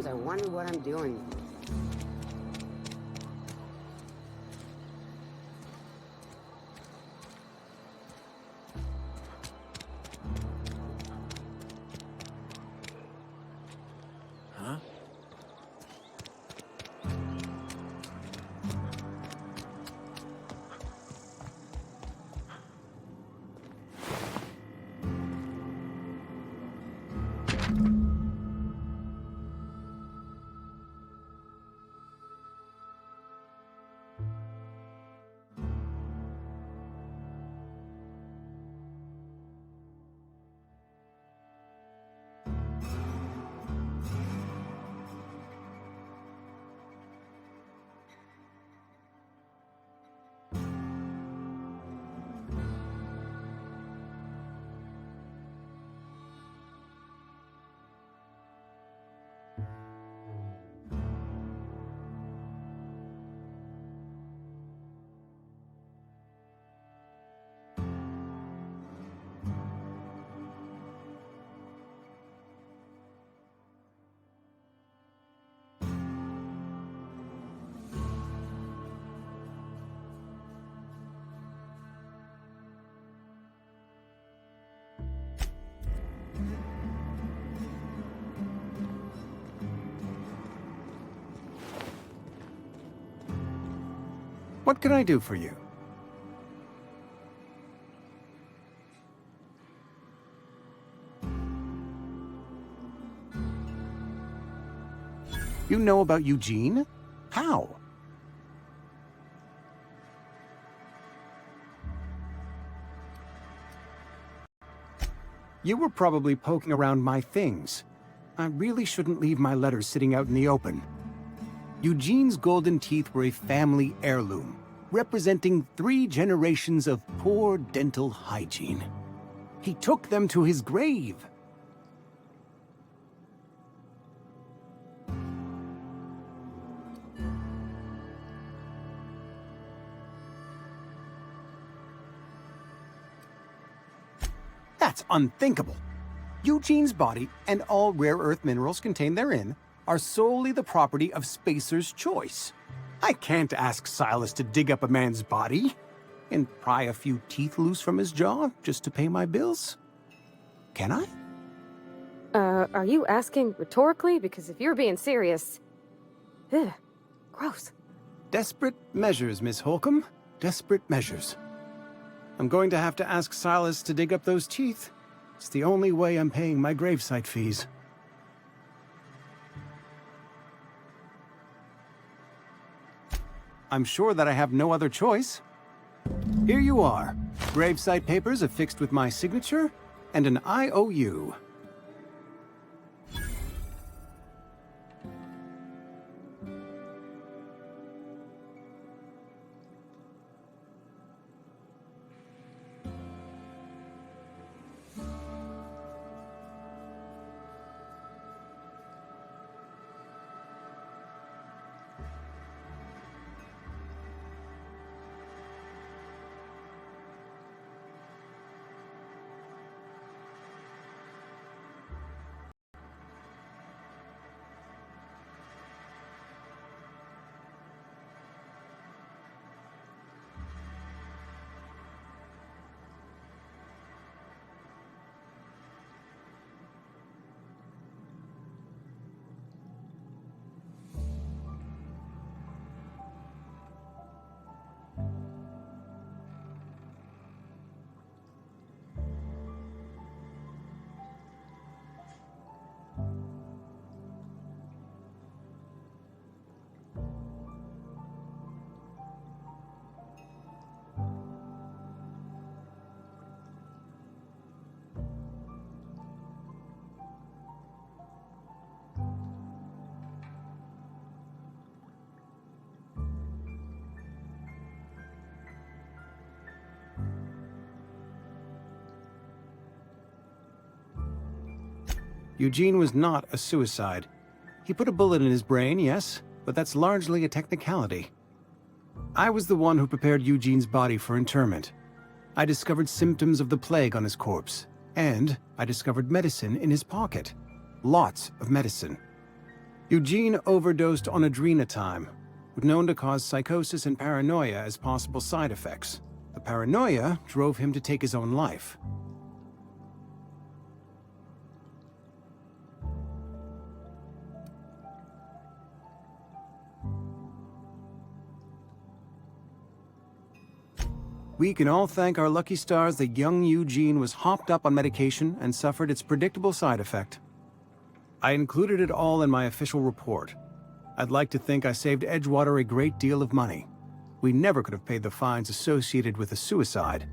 Sometimes I wonder what I'm doing. Huh? What can I do for you? You know about Eugene? How? You were probably poking around my things. I really shouldn't leave my letters sitting out in the open. Eugene's golden teeth were a family heirloom, representing 3 generations of poor dental hygiene. He took them to his grave. That's unthinkable. Eugene's body and all rare earth minerals contained therein are solely the property of Spacer's choice. I can't ask Silas to dig up a man's body and pry a few teeth loose from his jaw just to pay my bills. Can I? Are you asking rhetorically? Because if you're being serious... Ugh, gross. Desperate measures, Miss Holcomb. Desperate measures. I'm going to have to ask Silas to dig up those teeth. It's the only way I'm paying my gravesite fees. I'm sure that I have no other choice. Here you are. Gravesite papers affixed with my signature and an IOU. Eugene was not a suicide. He put a bullet in his brain, yes, but that's largely a technicality. I was the one who prepared Eugene's body for interment. I discovered symptoms of the plague on his corpse, and I discovered medicine in his pocket. Lots of medicine. Eugene overdosed on adrenatime, known to cause psychosis and paranoia as possible side effects. The paranoia drove him to take his own life. We can all thank our lucky stars that young Eugene was hopped up on medication and suffered its predictable side effect. I included it all in my official report. I'd like to think I saved Edgewater a great deal of money. We never could have paid the fines associated with a suicide.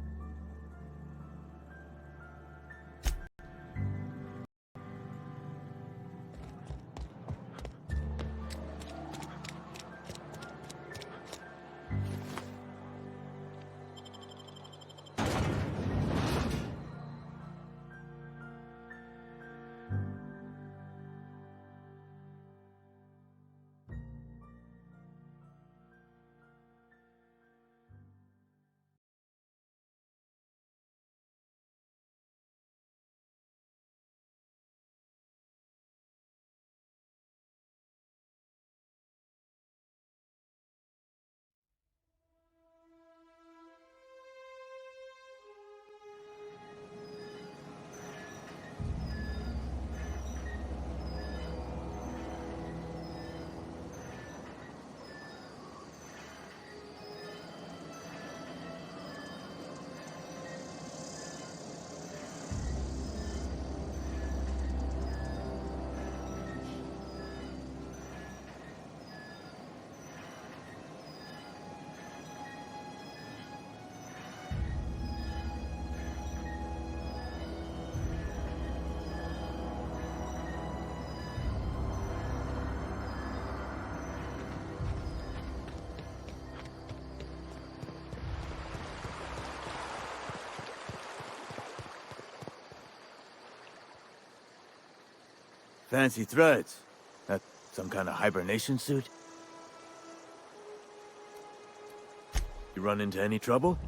Fancy threads. That some kind of hibernation suit? You run into any trouble?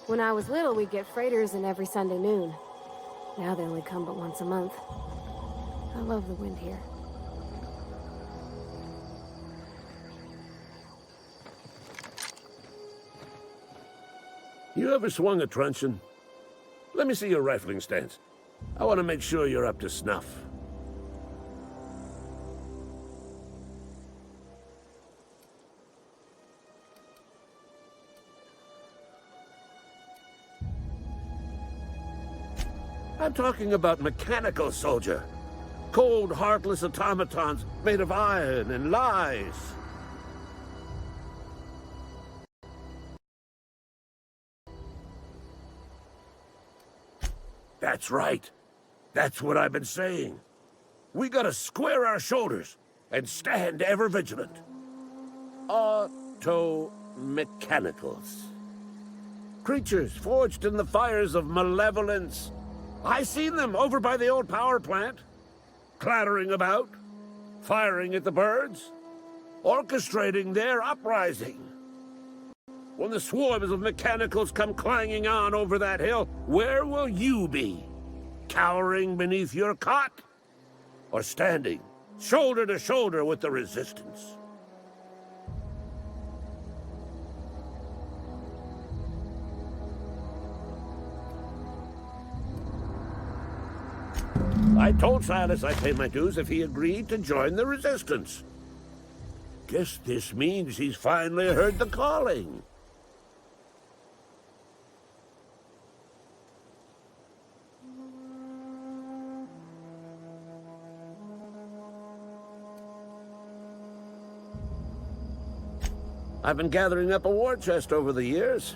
When I was little, we'd get freighters in every Sunday noon. Now they only come but once a month. I love the wind here. You ever swung a truncheon? Let me see your rifling stance. I want to make sure you're up to snuff. I'm talking about mechanical soldier. Cold, heartless automatons made of iron and lies. That's right. That's what I've been saying. We gotta square our shoulders and stand ever vigilant. Auto-mechanicals. Creatures forged in the fires of malevolence. I seen them over by the old power plant, clattering about, firing at the birds, orchestrating their uprising. When the swarms of mechanicals come clanging on over that hill, where will you be? Cowering beneath your cot? Or standing, shoulder to shoulder with the resistance? I told Silas I'd pay my dues if he agreed to join the resistance. Guess this means he's finally heard the calling. I've been gathering up a war chest over the years.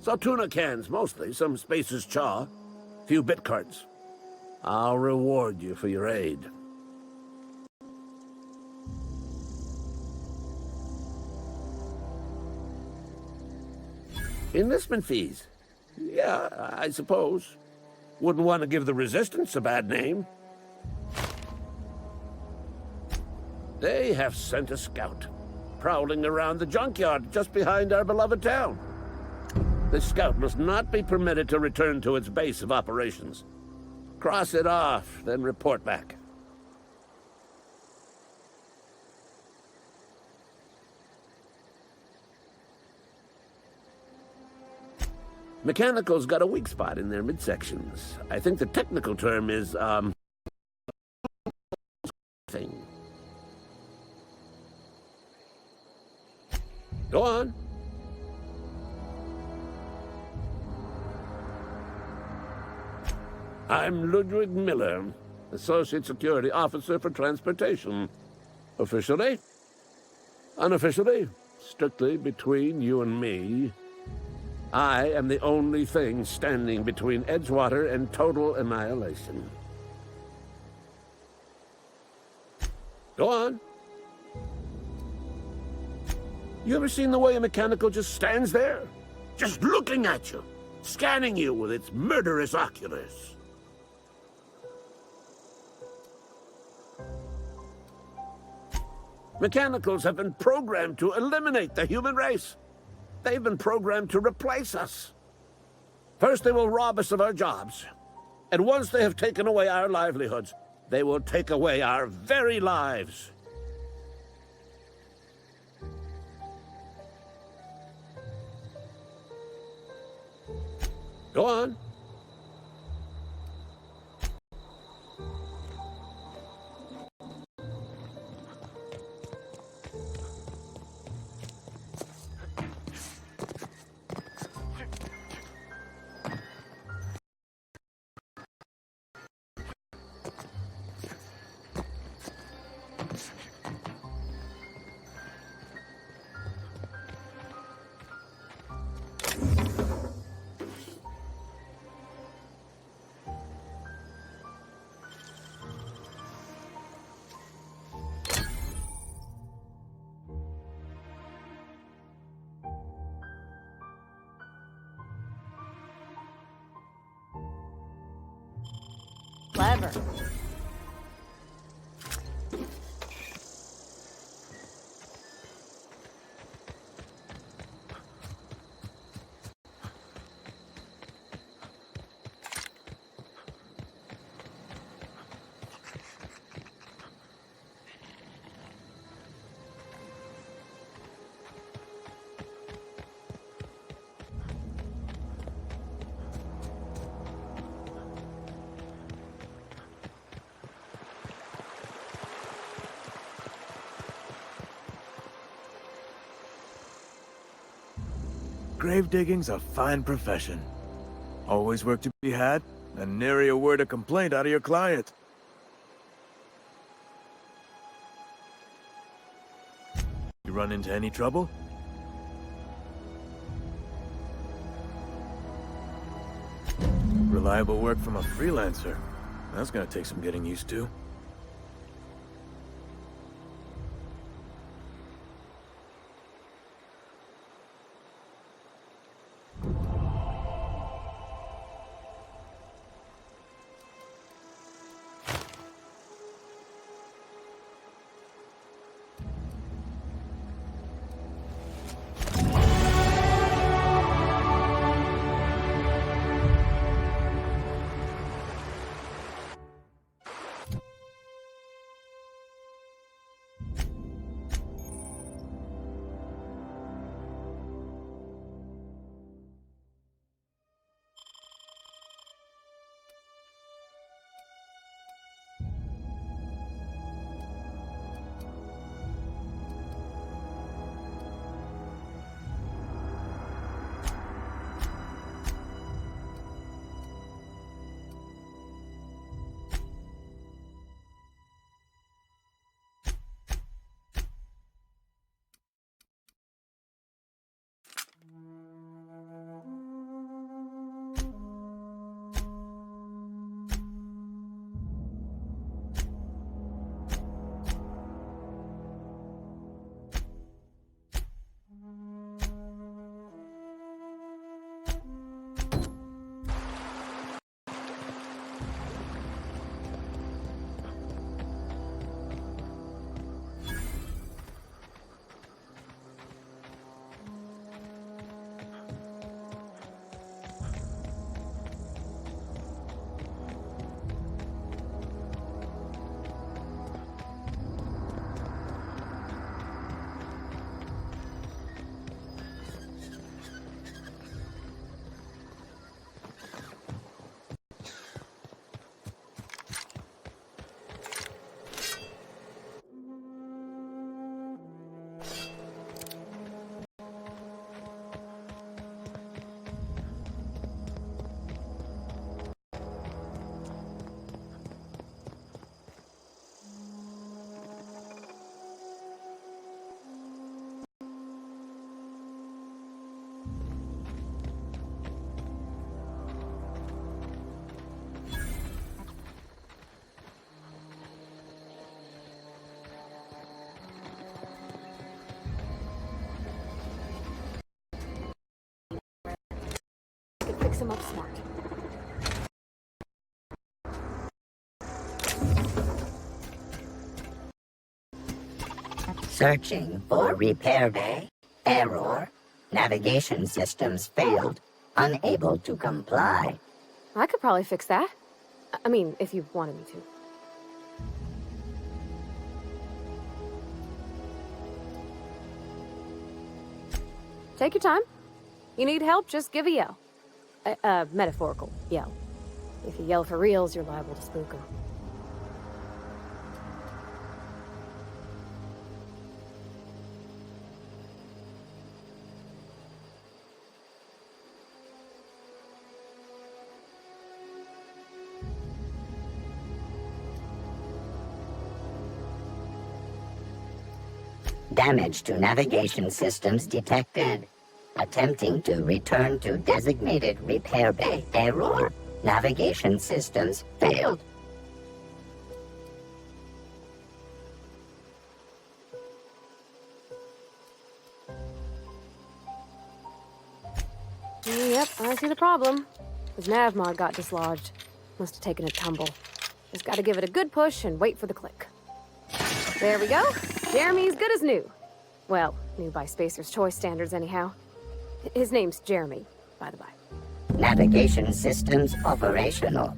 Saw tuna cans, mostly, some Spacer's chaw, few bit cards. I'll reward you for your aid. Enlistment fees? Yeah, I suppose. Wouldn't want to give the Resistance a bad name. They have sent a scout, prowling around the junkyard just behind our beloved town. This scout must not be permitted to return to its base of operations. Cross it off, then report back. Mechanicals got a weak spot in their midsections. I think the technical term is, thing. Go on. I'm Ludwig Miller, Associate Security Officer for Transportation. Officially? Unofficially? Strictly between you and me. I am the only thing standing between Edgewater and total annihilation. Go on. You ever seen the way a mechanical just stands there? Just looking at you, scanning you with its murderous oculars. Mechanicals have been programmed to eliminate the human race. They've been programmed to replace us. First, they will rob us of our jobs. And once they have taken away our livelihoods, they will take away our very lives. Go on. Clever. grave digging's a fine profession. Always work to be had, and nary a word of complaint out of your client. You run into any trouble? Reliable work from a freelancer. That's gonna take some getting used to. Fix him up smart. Searching for repair bay. Error. Navigation systems failed. Unable to comply. I could probably fix that. I mean, if you wanted me to. Take your time. You need help, just give a yell. A metaphorical yell. If you yell for reals, you're liable to spook them. Damage to navigation systems detected. Attempting to return to designated repair bay. Error. Navigation systems failed. Yep, I see the problem. His navmod got dislodged. Must have taken a tumble. Just gotta give it a good push and wait for the click. There we go. Jeremy's good as new. Well, new by Spacer's Choice standards anyhow. His name's Jeremy, by the by. Navigation systems operational.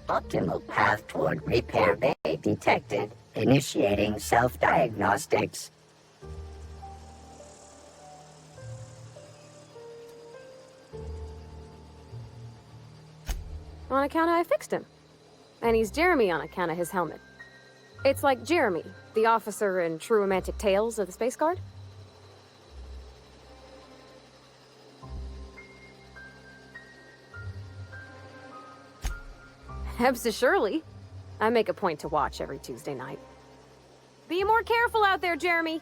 Optimal path toward repair bay detected. Initiating self-diagnostics. On account of I fixed him. And he's Jeremy on account of his helmet. It's like Jeremy, the officer in True Romantic Tales of the Space Guard. Hebs surely. I make a point to watch every Tuesday night. Be more careful out there, Jeremy.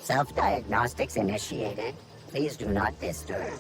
Self-diagnostics initiated. Please do not disturb.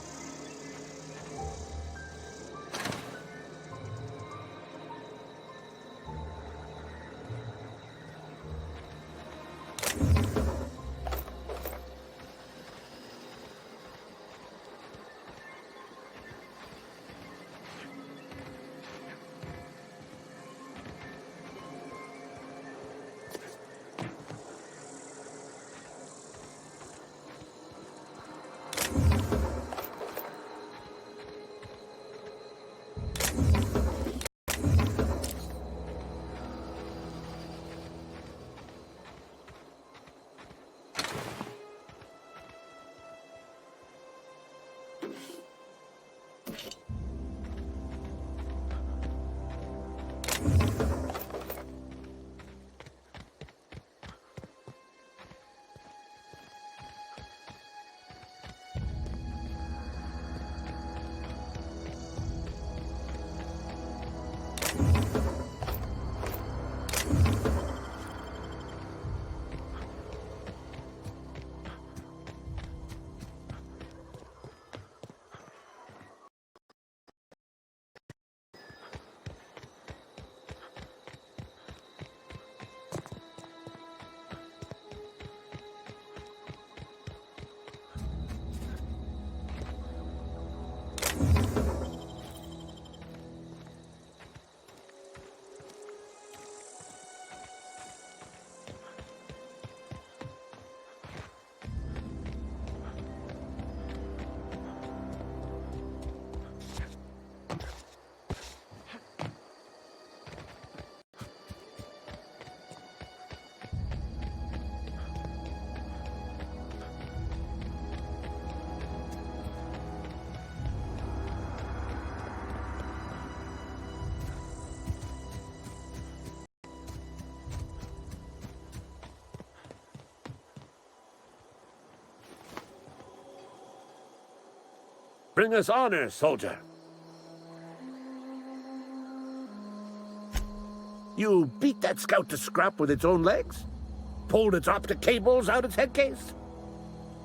Bring us honor, soldier. You beat that scout to scrap with its own legs? Pulled its optic cables out its head case?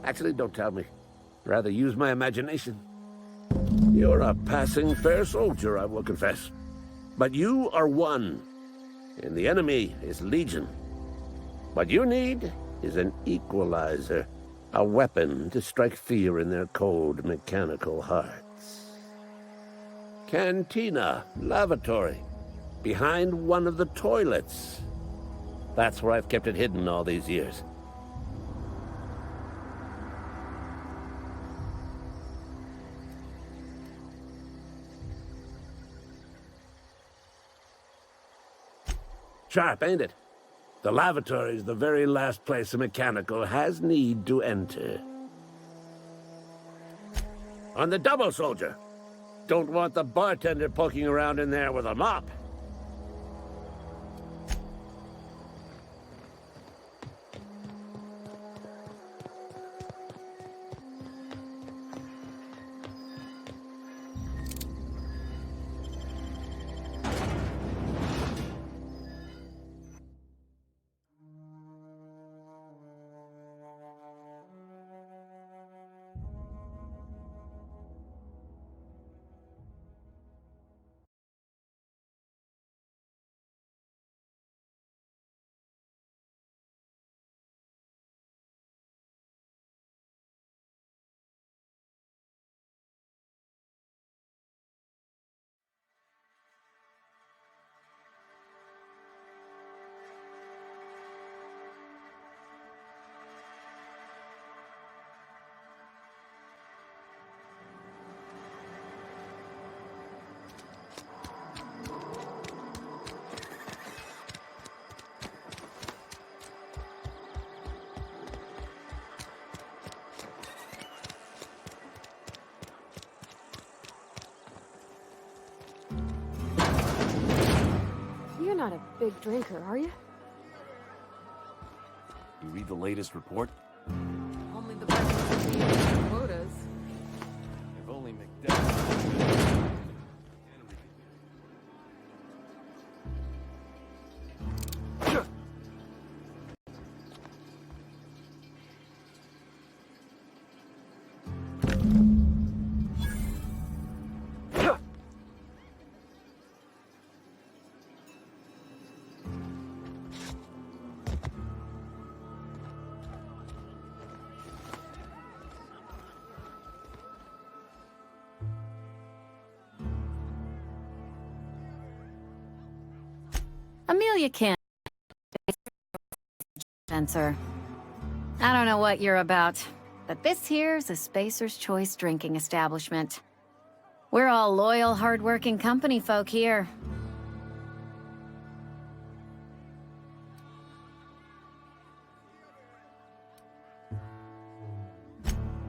Actually, don't tell me. Rather use my imagination. You're a passing fair soldier, I will confess. But you are one, and the enemy is legion. What you need is an equalizer. A weapon to strike fear in their cold, mechanical hearts. Cantina, lavatory, behind one of the toilets. That's where I've kept it hidden all these years. Sharp, ain't it? The lavatory is the very last place a mechanical has need to enter. On the double, soldier. Don't want the bartender poking around in there with a mop. You're not a big drinker, are you? You read the latest report? Only the best of the quotas. If only McDowell. Amelia Kent. Spencer. I don't know what you're about, but this here's a Spacer's Choice drinking establishment. We're all loyal, hard-working company folk here.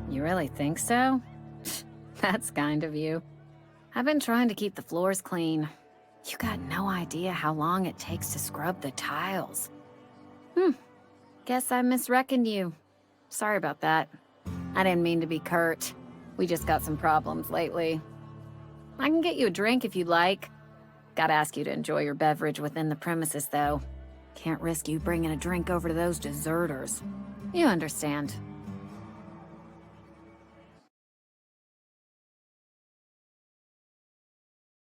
You really think so? That's kind of you. I've been trying to keep the floors clean. You got no idea how long it takes to scrub the tiles. Guess I misreckoned you. Sorry about that. I didn't mean to be curt. We just got some problems lately. I can get you a drink if you'd like. Gotta ask you to enjoy your beverage within the premises, though. Can't risk you bringing a drink over to those deserters. You understand.